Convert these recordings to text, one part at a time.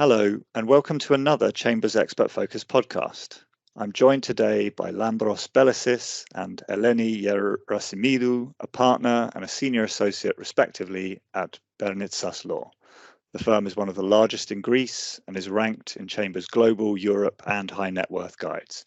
Hello, and welcome to another Chambers Expert Focus podcast. I'm joined today by Lambros Belessis and Eleni Gerasmidou, a partner and a senior associate respectively at Bernitsas Law. The firm is one of the largest in Greece and is ranked in Chambers Global, Europe and High Net Worth guides.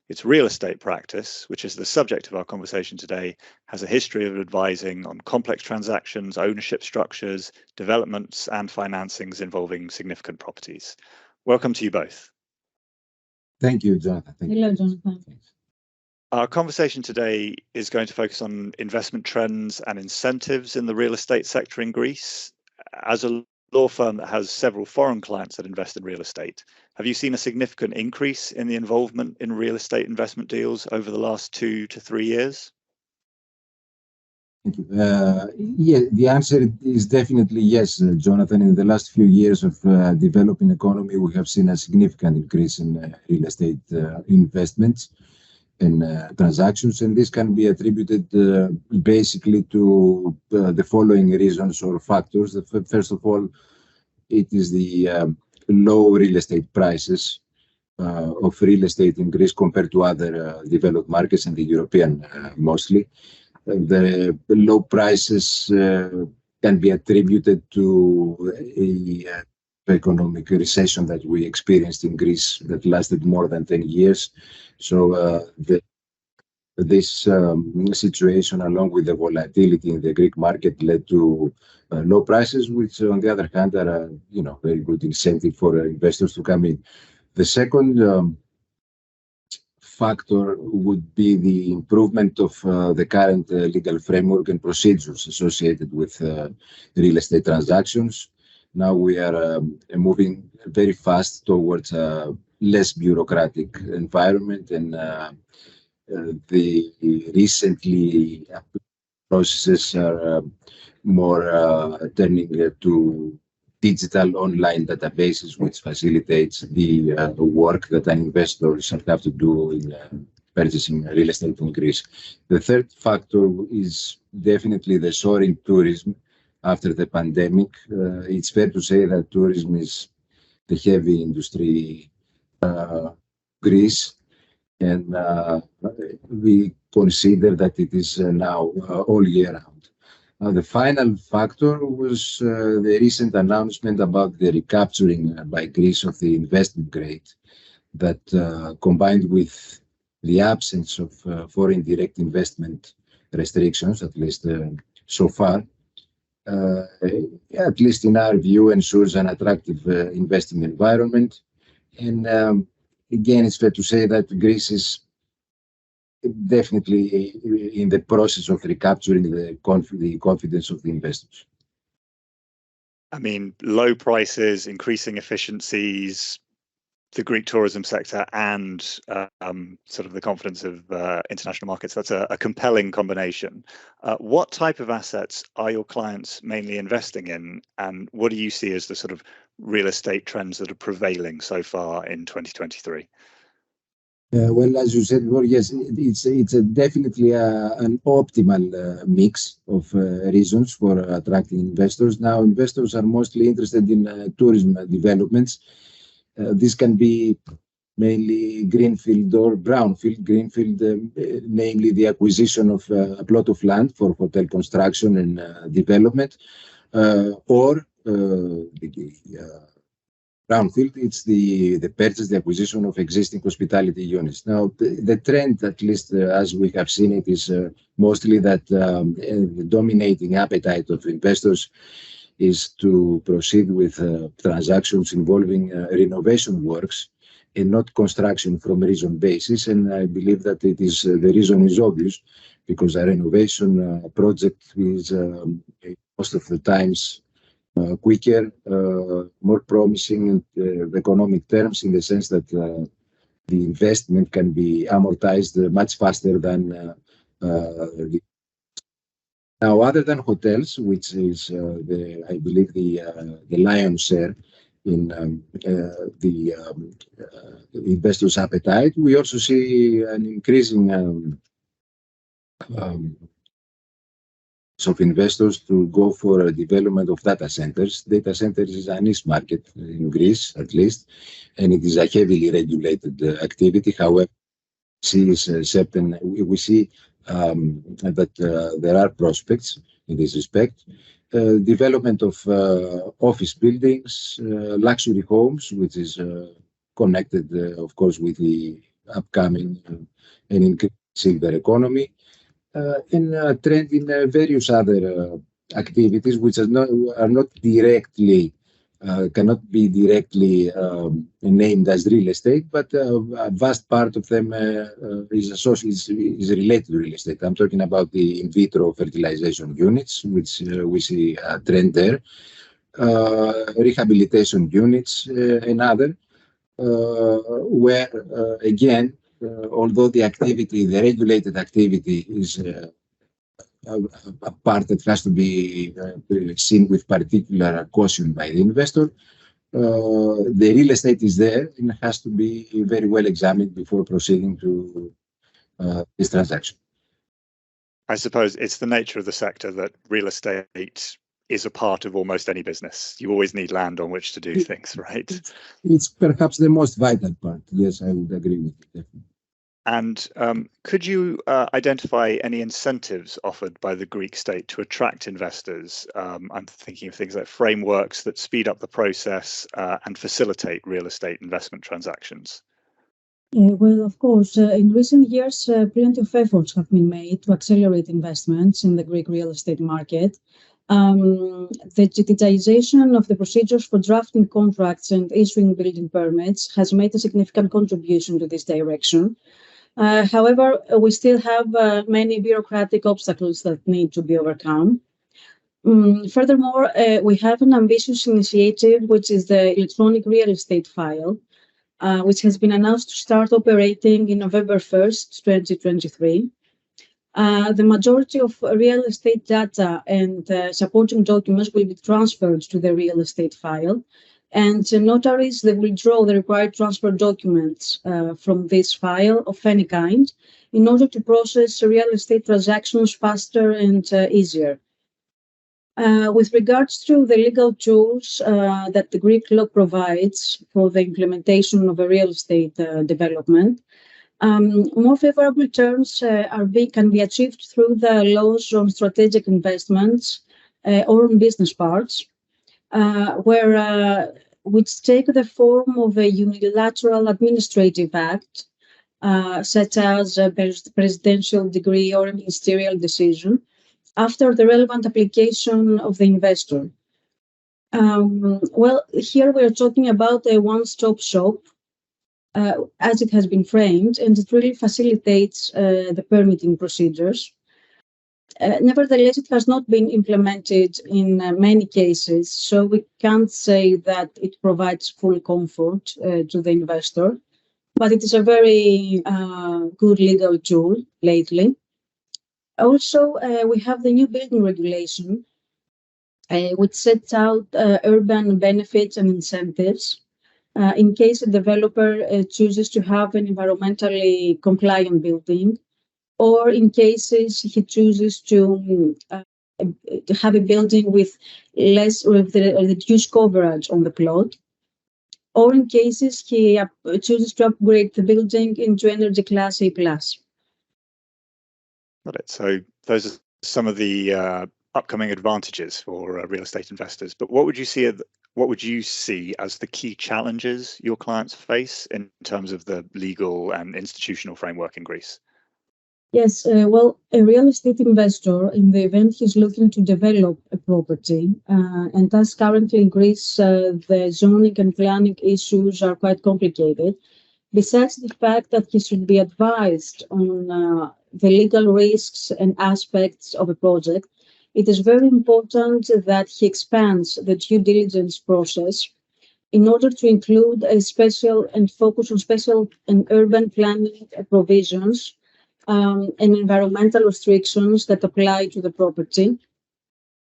Its real estate practice, which is the subject of our conversation today, has a history of advising on complex transactions, ownership structures, developments, and financings involving significant properties. Welcome to you both. Thank you, Jonathan. Hello, Jonathan. Our conversation today is going to focus on investment trends and incentives in the real estate sector in Greece. As a law firm that has several foreign clients that invest in real estate, have you seen a significant increase in the involvement in real estate investment deals over the last 2 to 3 years? Thank you. Yeah, the answer is definitely yes, Jonathan. In the last few years of developing economy, we have seen a significant increase in real estate investments and transactions, and this can be attributed basically to the following reasons or factors. First of all, it is the low real estate prices of real estate in Greece compared to other developed markets and the European mostly. The low prices can be attributed to a economic recession that we experienced in Greece that lasted more than 10 years. So this situation, along with the volatility in the Greek market, led to low prices, which on the other hand are a very good incentive for investors to come in. The second factor would be the improvement of the current legal framework and procedures associated with real estate transactions. Now we are moving very fast towards a less bureaucratic environment, and the recently processes are more turning to digital online databases, which facilitates the work that an investor have to do in purchasing real estate in Greece. The third factor is definitely the soaring tourism after the pandemic. It's fair to say that tourism is the heavy industry Greece, and we consider that it is now all year round. The final factor was the recent announcement about the recapturing by Greece of the investment grade that combined with the absence of foreign direct investment restrictions, at least so far, at least in our view, ensures an attractive investing environment. And again, it's fair to say that Greece is definitely in the process of recapturing the confidence of the investors. I mean, low prices, increasing efficiencies, the Greek tourism sector, and sort of the confidence of international markets. That's a compelling combination. What type of assets are your clients mainly investing in, and what do you see as the sort of real estate trends that are prevailing so far in 2023? Well, as you said, well, yes, it's definitely an optimal mix of reasons for attracting investors. Now, investors are mostly interested in tourism developments. This can be mainly greenfield or brownfield. Greenfield, namely the acquisition of a plot of land for hotel construction and development, or brownfield, it's the purchase, the acquisition of existing hospitality units. Now, the trend, at least as we have seen it, is mostly that the dominating appetite of investors is to proceed with transactions involving renovation works and not construction from reason basis. And I believe that the reason is obvious, because a renovation project is most of the times quicker, more promising in economic terms, in the sense that the investment can be amortized much faster than now, other than hotels, which is I believe the lion's share in the investors' appetite, we also see an increasing of investors to go for a development of data centers. Data centers is a niche market in Greece, at least, and it is a heavily regulated activity. However, we see that there are prospects in this respect. Development of office buildings, luxury homes, which is connected, of course, with the upcoming and increasing silver economy, and trend in various other activities which are not directly cannot be directly named as real estate, but a vast part of them is related to real estate. I'm talking about the in vitro fertilization units, which we see a trend there, rehabilitation units, and other, where again, although the activity, the regulated activity, is a part that has to be seen with particular caution by the investor. The real estate is there and has to be very well examined before proceeding to this transaction. I suppose it's the nature of the sector that real estate is a part of almost any business. You always need land on which to do things, right? It's perhaps the most vital part. Yes, I would agree with you, definitely. And could you identify any incentives offered by the Greek state to attract investors? I'm thinking of things like frameworks that speed up the process and facilitate real estate investment transactions. Well, of course, in recent years, plenty of efforts have been made to accelerate investments in the Greek real estate market. The digitization of the procedures for drafting contracts and issuing building permits has made a significant contribution to this direction. However, we still have many bureaucratic obstacles that need to be overcome. Furthermore, we have an ambitious initiative, which is the electronic real estate file, which has been announced to start operating in November 1st, 2023. The majority of real estate data and supporting documents will be transferred to the real estate file, and notaries, they will draw the required transfer documents from this file of any kind in order to process real estate transactions faster and easier. With regards to the legal tools that the Greek law provides for the implementation of a real estate development, more favorable terms can be achieved through the laws on strategic investments or on business parts, which take the form of a unilateral administrative act, such as a presidential decree or a ministerial decision, after the relevant application of the investor. Well, here we are talking about a one-stop shop, as it has been framed, and it really facilitates the permitting procedures. Nevertheless, it has not been implemented in many cases, so we can't say that it provides full comfort to the investor, but it is a very good legal tool lately. Also, we have the new building regulation, which sets out urban benefits and incentives in case a developer chooses to have an environmentally compliant building, or in cases he chooses to have a building with reduced coverage on the plot, or in cases he chooses to upgrade the building into energy class A+. Got it. So those are some of the upcoming advantages for real estate investors. But what would you see as the key challenges your clients face in terms of the legal and institutional framework in Greece? Yes, well, a real estate investor, in the event he's looking to develop a property, and thus currently in Greece, the zoning and planning issues are quite complicated. Besides the fact that he should be advised on the legal risks and aspects of a project, it is very important that he expands the due diligence process in order to include a special and focus on special and urban planning provisions and environmental restrictions that apply to the property.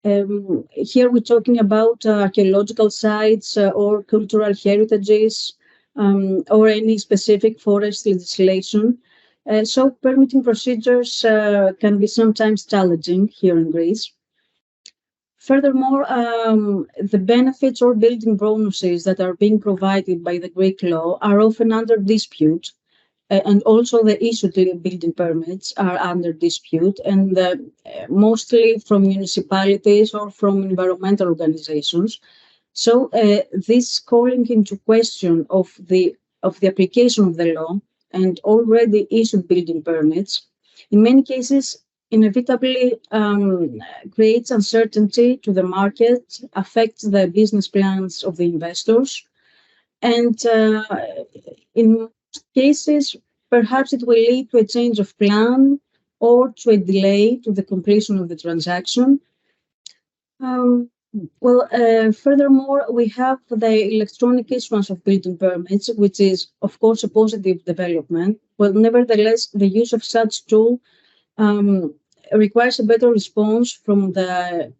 Here we're talking about archaeological sites or cultural heritages or any specific forest legislation. So permitting procedures can be sometimes challenging here in Greece. Furthermore, the benefits or building bonuses that are being provided by the Greek law are often under dispute, and also the issued building permits are under dispute, and mostly from municipalities or from environmental organizations. So this calling into question of the application of the law and already issued building permits, in many cases, inevitably creates uncertainty to the market, affects the business plans of the investors, and in most cases, perhaps it will lead to a change of plan or to a delay to the completion of the transaction. Furthermore, we have the electronic issuance of building permits, which is, of course, a positive development. Well, nevertheless, the use of such tool requires a better response from the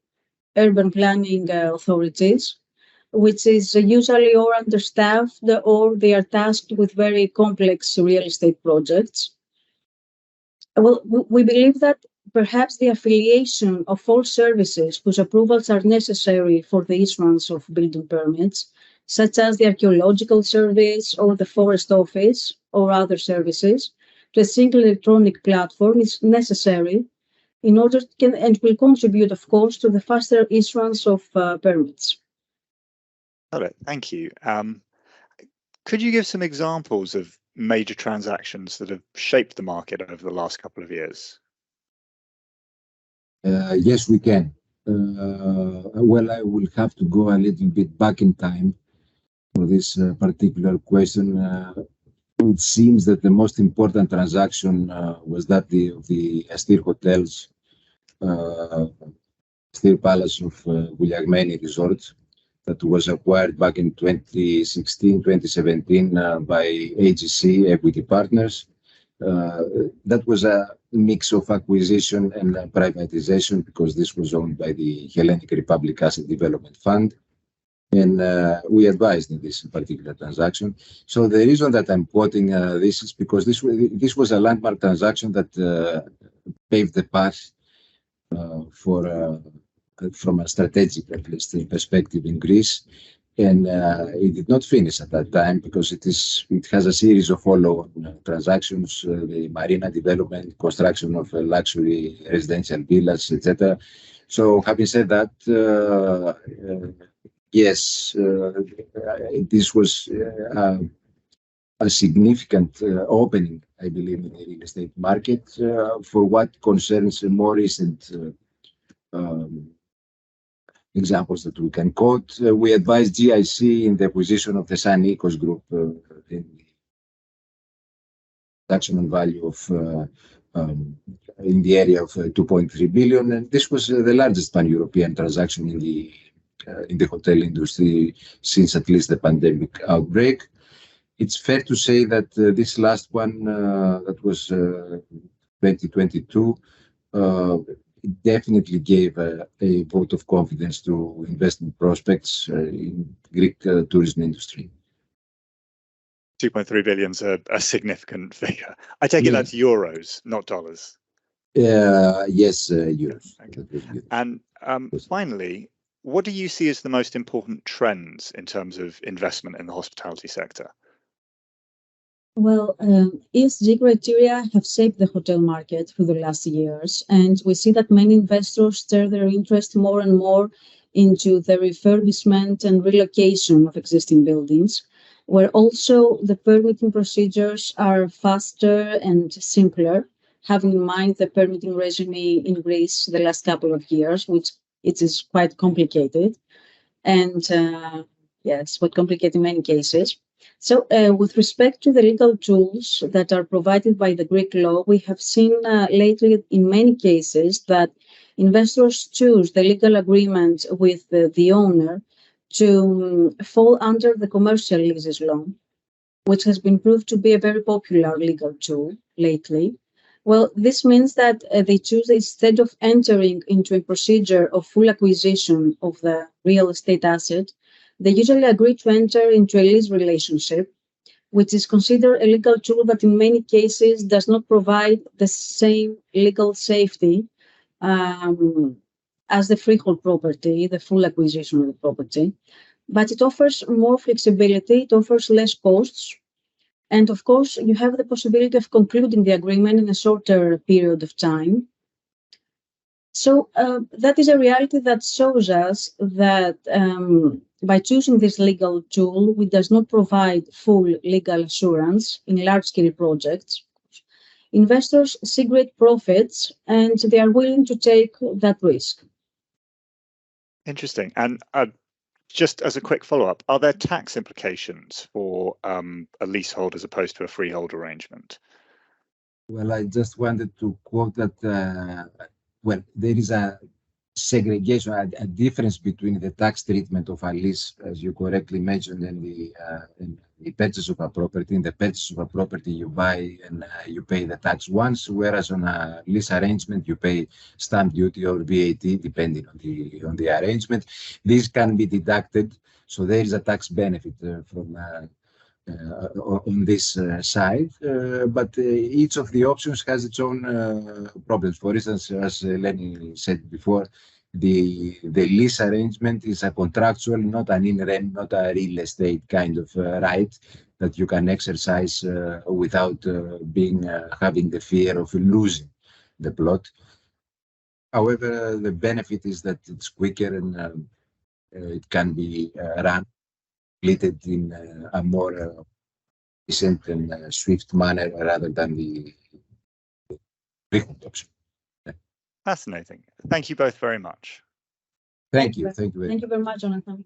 urban planning authorities, which is usually or understaffed or they are tasked with very complex real estate projects. Well, we believe that perhaps the affiliation of all services whose approvals are necessary for the issuance of building permits, such as the archaeological service or the forest office or other services, to a single electronic platform is necessary in order and will contribute, of course, to the faster issuance of permits. Got it. Thank you. Could you give some examples of major transactions that have shaped the market over the last couple of years? Yes, we can. Well, I will have to go a little bit back in time for this particular question. It seems that the most important transaction was that of the Astir Hotels, Astir Palace of Vouliagmeni Resort, that was acquired back in 2016, 2017 by AGC Equity Partners. That was a mix of acquisition and privatization because this was owned by the Hellenic Republic Asset Development Fund. And we advised in this particular transaction. So the reason that I'm quoting this is because this was a landmark transaction that paved the path from a strategic, at least, perspective in Greece. And it did not finish at that time because it has a series of follow-on transactions, the marina development, construction of luxury residential villas, etc. So having said that, yes, this was a significant opening, I believe, in the real estate market. For what concerns more recent examples that we can quote, we advised GIC in the acquisition of the San Nikos Group in the transaction value of in the area of 2.3 billion, and this was the largest pan-European transaction in the hotel industry since at least the pandemic outbreak. It's fair to say that this last one, that was 2022, it definitely gave a vote of confidence to investment prospects in Greek tourism industry. 2.3 billion is a significant figure. I take it that's euros, not dollars. Yes, euros. Okay. And finally, what do you see as the most important trends in terms of investment in the hospitality sector? Well, ESG criteria have shaped the hotel market through the last years, and we see that many investors turn their interest more and more into the refurbishment and relocation of existing buildings, where also the permitting procedures are faster and simpler, having in mind the permitting regime in Greece the last couple of years, which it is quite complicated, and yes, quite complicated in many cases. So with respect to the legal tools that are provided by the Greek law, we have seen lately in many cases that investors choose the legal agreement with the owner to fall under the commercial leases law, which has been proved to be a very popular legal tool lately. Well, this means that they choose, instead of entering into a procedure of full acquisition of the real estate asset, they usually agree to enter into a lease relationship, which is considered a legal tool that in many cases does not provide the same legal safety as the freehold property, the full acquisition of the property, but it offers more flexibility, it offers less costs, and of course, you have the possibility of concluding the agreement in a shorter period of time. So that is a reality that shows us that by choosing this legal tool, which does not provide full legal assurance in large-scale projects, investors see great profits and they are willing to take that risk. Interesting. And just as a quick follow-up, are there tax implications for a leasehold as opposed to a freehold arrangement? Well, I just wanted to quote that, well, there is a segregation, a difference between the tax treatment of a lease, as you correctly mentioned, and the purchase of a property. In the purchase of a property, you buy and you pay the tax once, whereas on a lease arrangement, you pay stamp duty or VAT, depending on the arrangement. This can be deducted, so there is a tax benefit from on this side, but each of the options has its own problems. For instance, as Eleni said before, the lease arrangement is a contractual, not an in-rem, not a real estate kind of right that you can exercise without having the fear of losing the plot. However, the benefit is that it's quicker and it can be run, completed in a more efficient and swift manner rather than the frequent option. Fascinating. Thank you both very much. Thank you. Thank you very much, Jonathan.